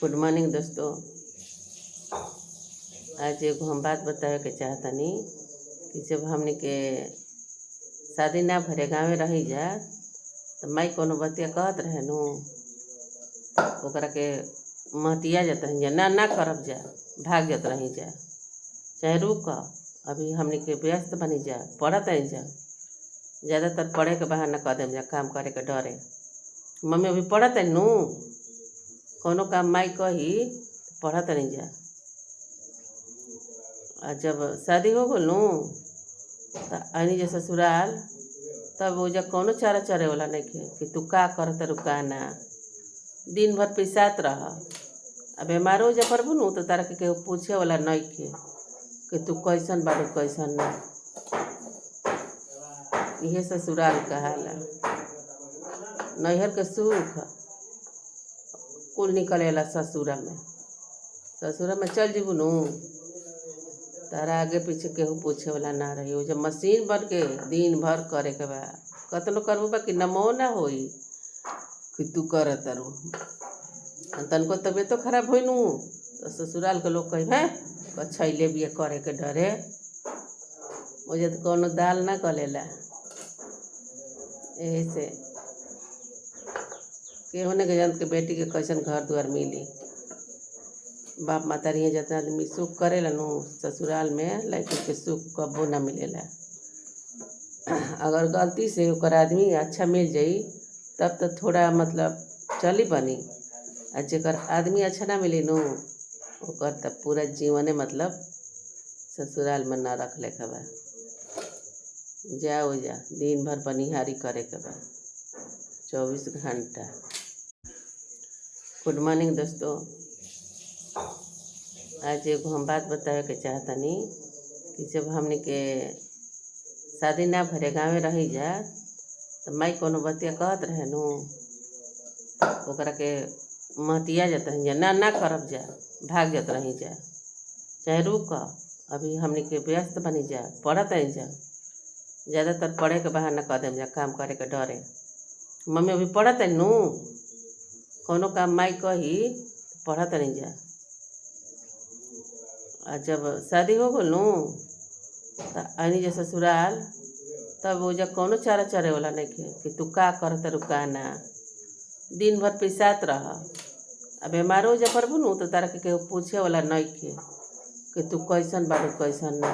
Good morning दोस्तों। आज एगो हम बात बतावे के चाहतनी कि जब हमने के शादी ना भरे गाँव में रही जा तो माई कोनो बतिया कहत रहे नु ओकरा के महटिया जात रही जा ना करब जा, भाग जात रही जा, चाहे रुक अभी हमने के व्यस्त बनी जा, पढ़त रही जा, ज़्यादातर पढ़े के बहाना कह देम जा, काम करे के डरे। मम्मी अभी पढ़त है नु कोनो काम माई कही पढ़त नहीं जा। और जब शादी हो गल नु तो आनी जा ससुराल तब वो जा कोनो चारा चरे वाला नहीं खे कि तू का करत रुका ना, दिन भर पिसात रह। अब बीमारो जा परबू नु तो तारा के पूछे वाला नहीं खे कि तू कैसन बारू कैसन ना। यह ससुराल कहाला। नैहर के सुख कुल निकलेला ससुरा में चल जीबू नु तारा आगे पीछे केहू पूछे वाला ना रही। वो जब मशीन बन के दिन भर करे के बा कतनो करबू बा कि नमो ना होई कि तू कर तारू। तनको तबियतो खराब होई नु तो ससुराल के लोग कही है कछैले बिया करे के डरे। वो जब कोनो दाल ना गलेला यही से केहू ने जान के बेटी के कैसन घर द्वार मिली। बाप मातारी जितना आदमी सुख करेला नु ससुराल में लड़की के सुख कबो ना मिलेला। अगर गलती से ओकर आदमी अच्छा मिल जाई तब तो थोड़ा मतलब चली बनी। आ जेकर आदमी अच्छा ना मिली नु ओकर तब पूरा जीवने मतलब ससुराल में ना रख ले के बा। जाओ जा दिन भर बनिहारी करे के बा 24 घंटा। गुड मॉर्निंग दोस्तों। आज एगो हम बात बतावे के चाहतनी कि जब हमने के शादी ना भरे गाँव में रही जा तो माई कोनो बतिया कहत रहे नु ओकरा के महटिया जात रही जा ना करब जा, भाग जात रही जा, चाहे रुक अभी हमने के व्यस्त बनी जा, पढ़त रही जा, ज़्यादातर पढ़े के बहाना कह देम जा, काम करे के डरे। मम्मी अभी पढ़त है नु कोनो काम माई कही पढ़त नहीं जा। और जब शादी हो गल नु तो आनी जा ससुराल तब वो जा कोनो चारा चरे वाला नहीं खे कि तू का करत रुका ना, दिन भर पिसात रह। अब बीमारो जा परबू नु तो तारा के पूछे वाला नहीं खे कि तू कैसन बारू कैसन ना।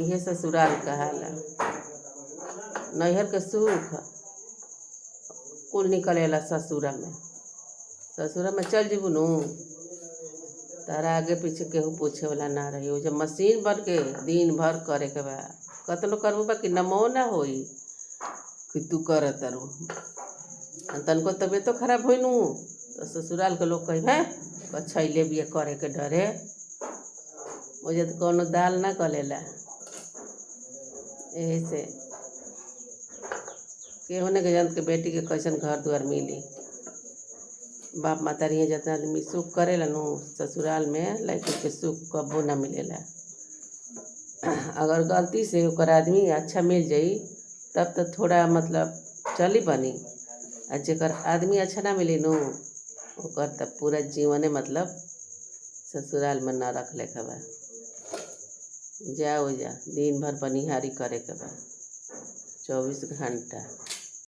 यह ससुराल कहाला। नैहर के सुख कुल निकलेला ससुरा में चल जीबू नु तारा आगे पीछे केहू पूछे वाला ना रही। वो जब मशीन बन के दिन भर करे के बा कतनो करबू बा कि नमो ना होई कि तू कर तारू। तनको तबियतो खराब होई नु तो ससुराल के लोग कही है कछैले बिया करे के डरे। वो जब कोनो दाल ना गलेला यही से केहू ने जान के बेटी के कैसन घर द्वार मिली। बाप मातारी जितना आदमी सुख करेला नु ससुराल में लड़की के सुख कबो ना मिलेला। अगर गलती से ओकर आदमी अच्छा मिल जाई तब तो थोड़ा मतलब चली बनी। आ जेकर आदमी अच्छा ना मिली नु ओकर तब पूरा जीवने मतलब ससुराल में ना रख ले के बा। जाओ जा दिन भर बनिहारी करे के बा 24 घंटा।